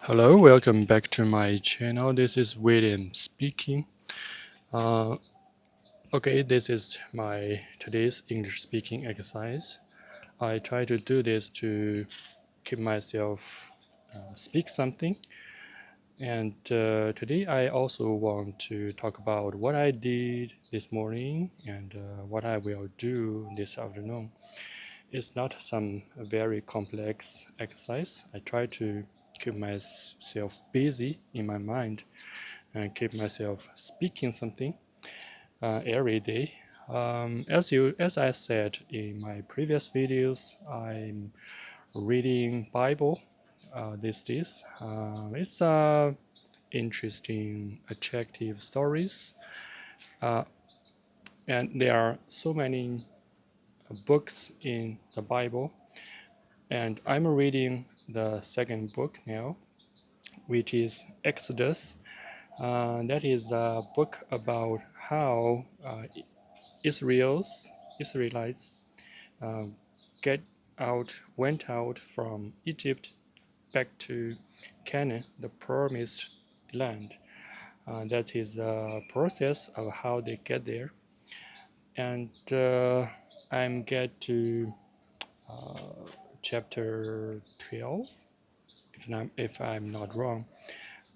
Hello, welcome back to my channel. This is William speaking. Uh, okay, this is my today's English speaking exercise. I try to do this to keep myself speak something. And today I also want to talk about what I did this morning and what I will do this afternoon. It's not some very complex exercise. I try to keep myself busy in my mind and keep myself speaking something every day. As I said in my previous videos, I'm reading Bible these days. It's interesting, attractive stories, uh, and there are so many books in the Bible. And I'm reading the second book now, which is Exodus. That is a book about how Israelites uh, went out from Egypt back to Canaan, the promised land. That is the process of how they get there. And I'm get to chapter 12, if I'm not wrong.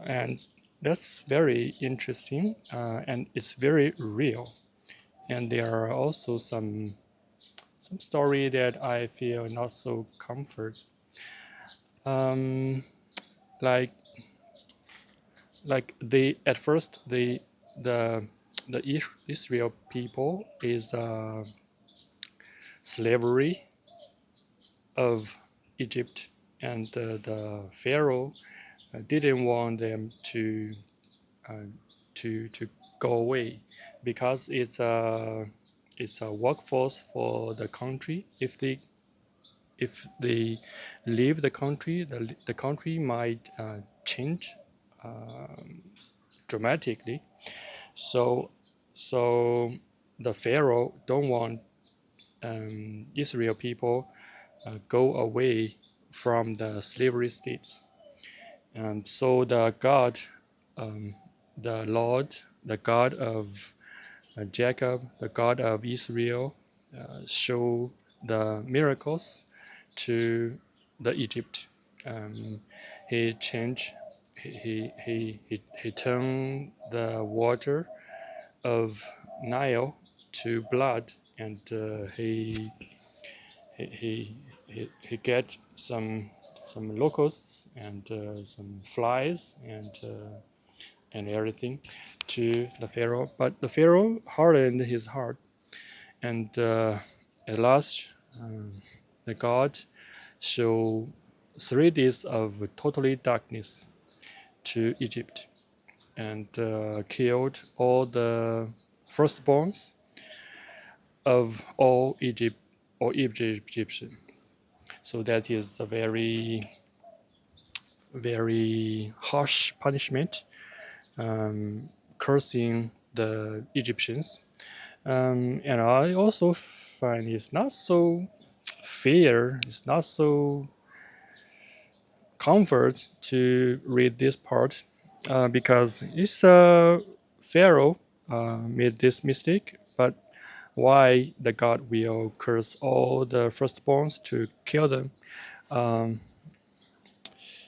And that's very interesting, and it's very real. And there are also some story that I feel not so comfort. Um, like they at first the Israel people is slavery of Egypt, and the Pharaoh didn't want them uh, to go away because it's a workforce for the country. If they leave the country, the country might change dramatically. So so the Pharaoh don't want Israel people go away from the slavery states. And so the God, um, the Lord, the God of Jacob, the God of Israel, show the miracles to the Egypt. He changed, he turned the water of Nile to blood, and he, he get some locusts and some flies and everything to the Pharaoh. But the Pharaoh hardened his heart, and at last the God showed 3 days of totally darkness to Egypt, and killed all the firstborns of all Egyptian. So that is a very very harsh punishment, cursing the Egyptians. And I also find it's not so fair, it's not so comfort to read this part, because it's Pharaoh made this mistake, but why the God will curse all the firstborns to kill them? Um,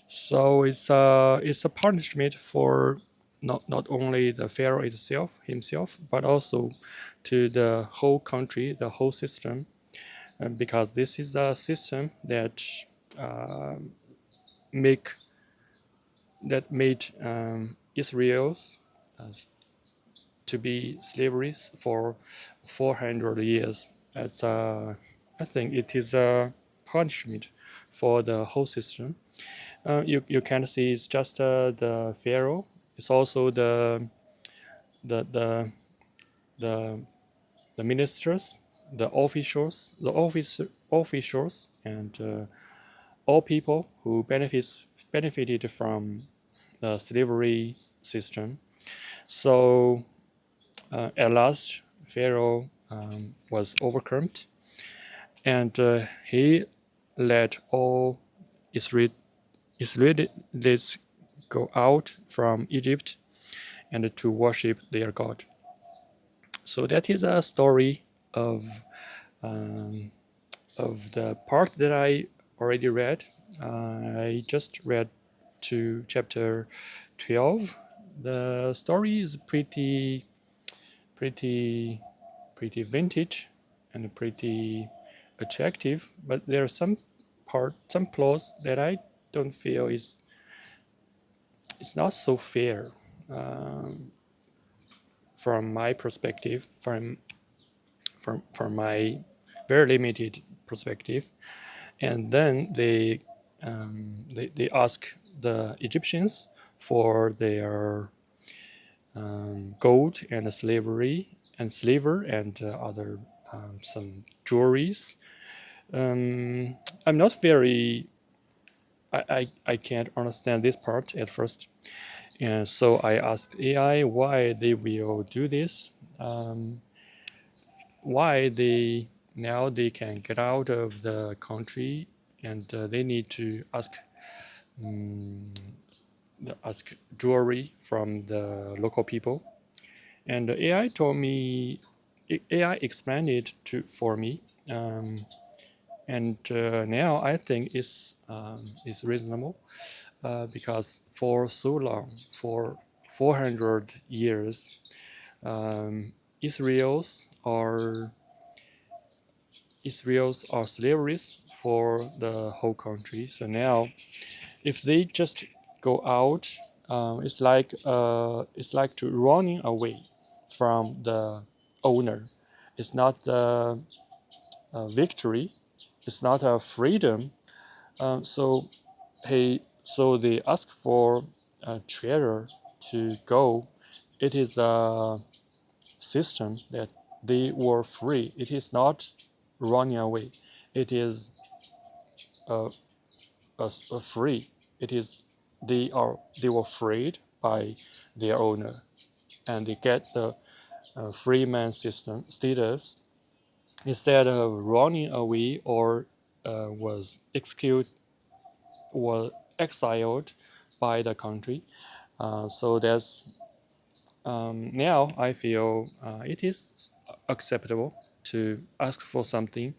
so it's a punishment for not only the Pharaoh himself, but also to the whole country, the whole system, because this is a system that uh, make that made Israel's to be slaveries for 400 years. As I think it is a punishment for the whole system. You can see it's just the Pharaoh. It's also the the the, the ministers, the officials, and all people who benefited from the slavery system. So at last, Pharaoh was overcome, and he let all Israelites go out from Egypt and to worship their God. So that is a story um, of the part that I already read. I just read to chapter 12. The story is pretty vintage and pretty attractive, but there are some plots that I don't feel it's not so fair from my perspective, from my very limited perspective. And then they ask the Egyptians for their gold and slavery and silver and other some jewelries. I'm not very. I can't understand this part at first, and so I asked AI why they will do this. Why they can get out of the country and they need to ask jewelry from the local people. And AI told me, AI explained it for me, and now I think it's reasonable because for so long, for 400 years, Israel's are slaveries for the whole country. So now, if they just go out, it's like to running away from the owner. It's not the victory. It's not a freedom. So so they ask for a trader to go. It is a system that they were free. It is not running away. It is a free. It is they were freed by their owner, and they get the free man system status instead of running away or was exiled by the country. So that's now I feel it is acceptable to ask for something.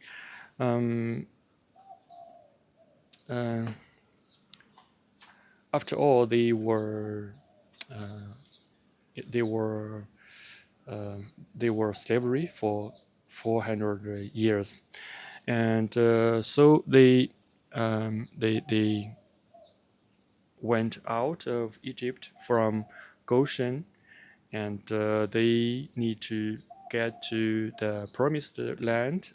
Um, uh, After all, uh, they were they were slavery for 400 years, and so they went out of Egypt from Goshen, and they need to get to the promised land,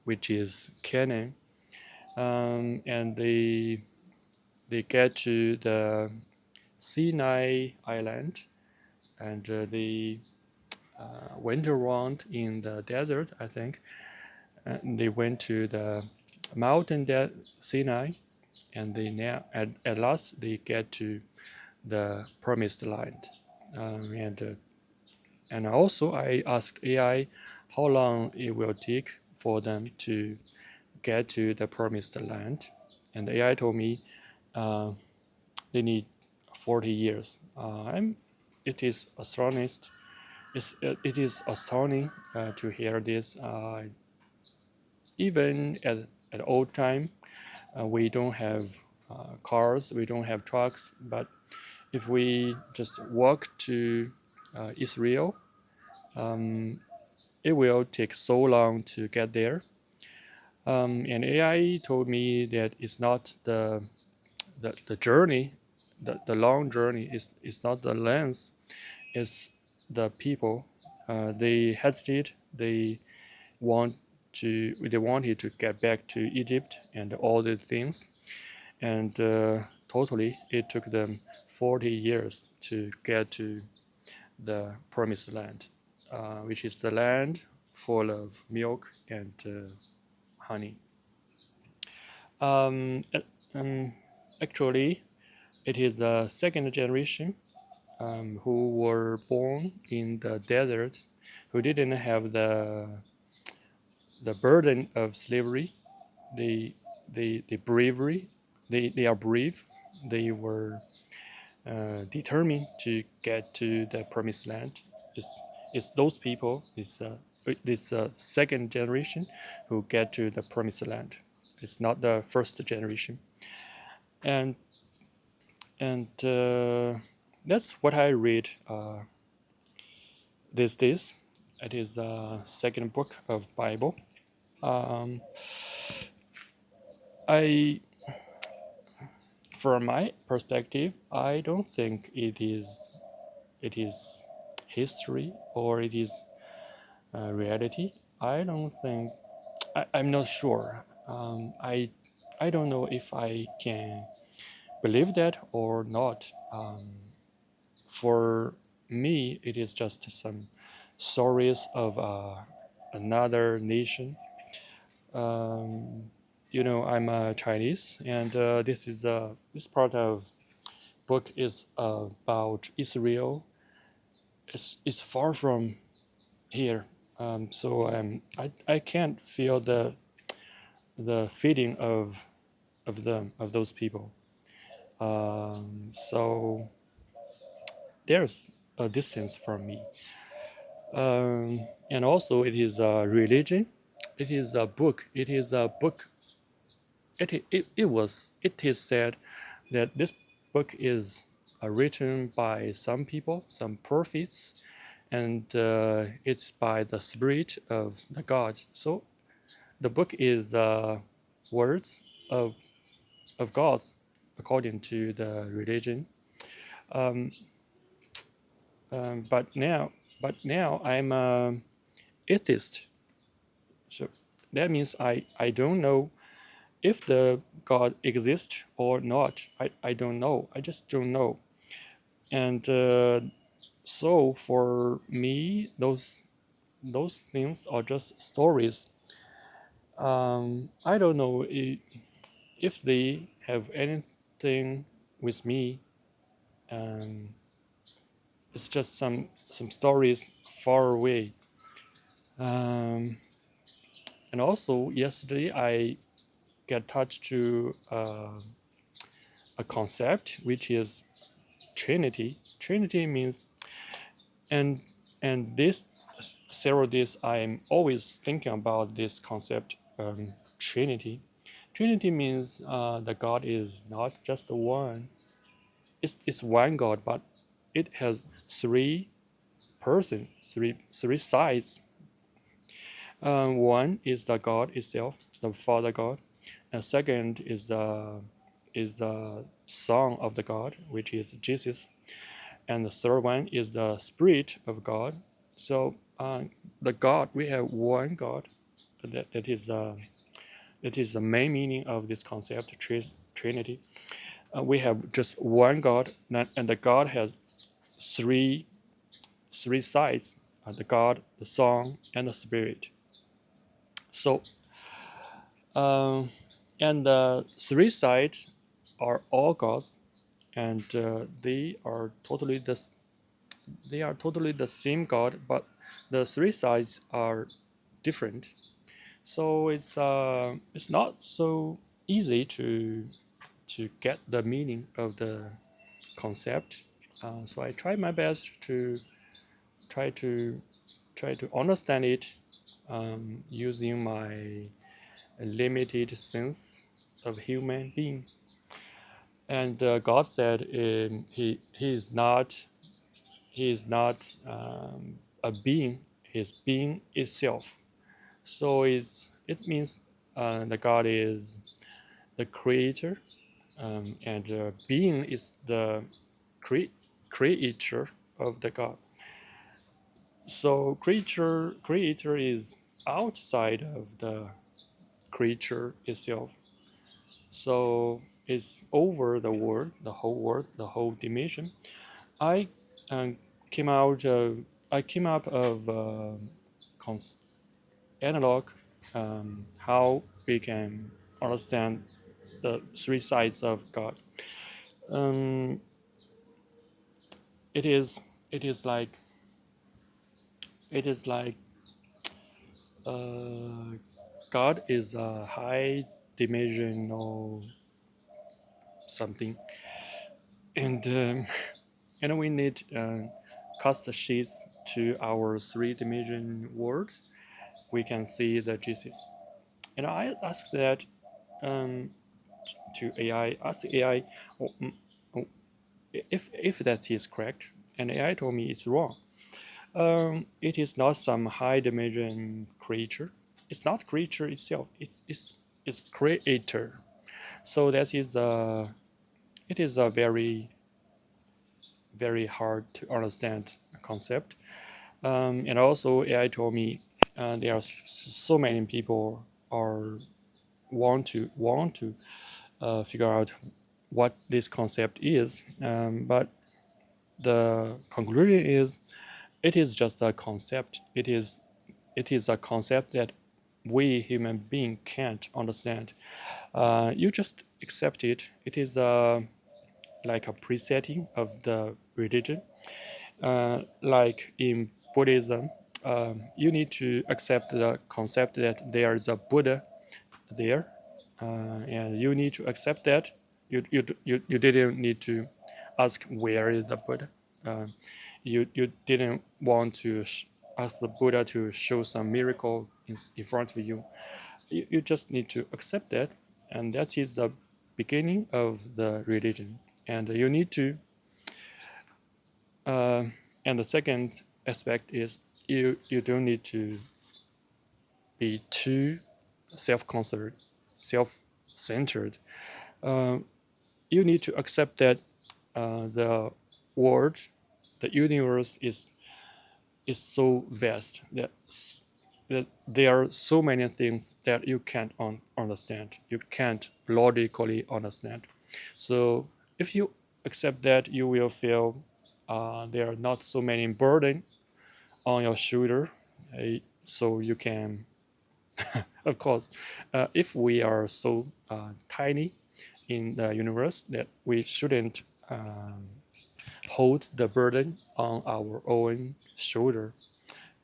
which is Canaan, and they get to the Sinai island, and they went around in the desert, I think. And they went to the mountain Sinai, and they now at last they get to the promised land. And also I asked AI how long it will take for them to get to the promised land, and AI told me they need 40 years. It is astonished. It is astounding to hear this. Even at old time, we don't have cars, we don't have trucks, but if we just walk to Israel, it will take so long to get there. And AI told me that it's not the journey, the long journey is not the length, it's the people. They hesitate. They wanted to get back to Egypt and all the things, and totally it took them 40 years to get to the promised land, which is the land full of milk and honey. Um, um, Actually, it is the second generation who were born in the desert, who didn't have the burden of slavery, the bravery. They are brave. They were determined to get to the promised land. It's those people, it's second generation who get to the promised land. It's not the first generation. And that's what I read these days. It is the second book of Bible. Um, I, from my perspective, I don't think it is history or it is reality. I don't think. I'm not sure. I don't know if I can believe that or not. For me, it is just some stories of another nation. I'm a Chinese, and this part of book is about Israel. It's far from here, so I can't feel the feeling of those people. So there's a distance from me. And also, it is a religion. It is a book. It is a book. It is said that this book is written by some people, some prophets, and it's by the spirit of the God. So the book is words of God's according to the religion. Um, but now I'm an atheist. So that means I don't know if the God exists or not. I don't know. I just don't know. And so for me, those things are just stories. I don't know if they have anything with me. Um, it's just some stories far away. Um, and also yesterday I get touched to a concept which is Trinity. Trinity means and this several days I'm always thinking about this concept, Trinity. Trinity means the God is not just one. It's one God, but it has three persons, three sides. One is the God itself, the Father God, and second is the Son of the God, which is Jesus, and the third one is the Spirit of God. So the God, we have one God. That is the main meaning of this concept, Trinity. We have just one God, and the God has three sides: the God, the Son, and the Spirit. So, and the three sides are all gods, and they are totally the same God, but the three sides are different. So it's not so easy to get the meaning of the concept. So I try my best to try to understand it using my limited sense of human being. And God said he is not a being. His being itself. So it means the God is the creator, and being is the creature of the God. So creator is outside of the creature itself. So it's over the world, the whole dimension. I um, came out of I came up of analog, how we can understand the three sides of God. Um, it is it is like it is like uh, God is a high dimensional something. and and we need cast sheets to our three-dimension world. We can see the Jesus. And I asked that um, to AI. Ask AI oh, oh, if that is correct, and AI told me it's wrong. It is not some high dimension creature. It's not creature itself. It's creator. So that is it is a very hard to understand concept. And also AI told me there are so many people are want to figure out what this concept is, but the conclusion is it is just a concept. It is a concept that we human being can't understand. You just accept it. It is like a presetting of the religion. Like in Buddhism, you need to accept the concept that there is a Buddha there, and you need to accept that. You didn't need to ask where is the Buddha. Uh, you didn't want to ask the Buddha to show some miracle in front of you. You just need to accept that, and that is the beginning of the religion. And you need to and the second aspect is you don't need to be too self-concerned, self-centered. Uh, you need to accept that the world, the universe is so vast that there are so many things that you can't understand. You can't logically understand. So if you accept that, you will feel there are not so many burden on your shoulder. So you can, of course, if we are so tiny in the universe that we shouldn't hold the burden on our own shoulder.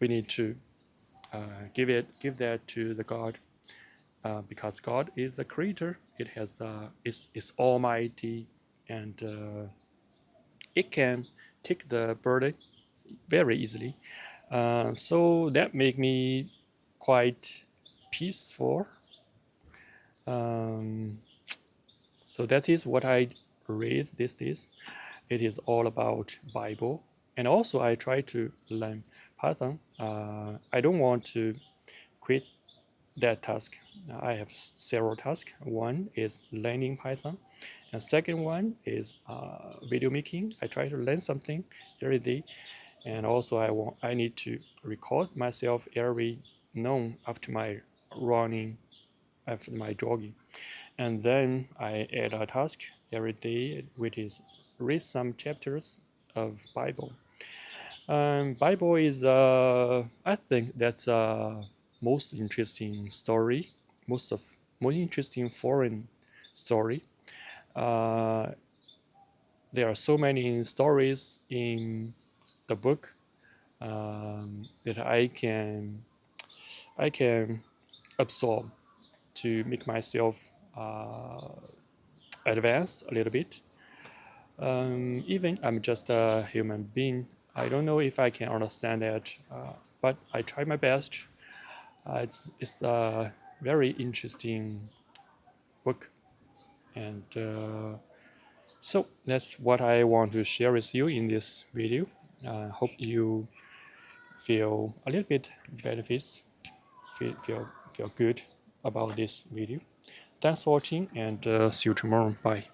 We need to give that to the God, because God is the creator. It has is almighty, and it can take the burden very easily. So that make me quite peaceful. Um, so that is what I read these days. It is all about Bible, and also I try to learn Python. I don't want to quit that task. I have several tasks. One is learning Python, and second one is video making. I try to learn something every day, and also I need to record myself every noon after my running, after my jogging, and then I add a task every day, which is read some chapters of Bible. Bible is I think that's most interesting story, most interesting foreign story. Uh, there are so many stories in the book that I can absorb to make myself advance a little bit. Even I'm just a human being. I don't know if I can understand that, but I try my best. It's a very interesting book, and so that's what I want to share with you in this video. Hope you feel a little bit benefits, feel good about this video. Thanks for watching, and see you tomorrow. Bye.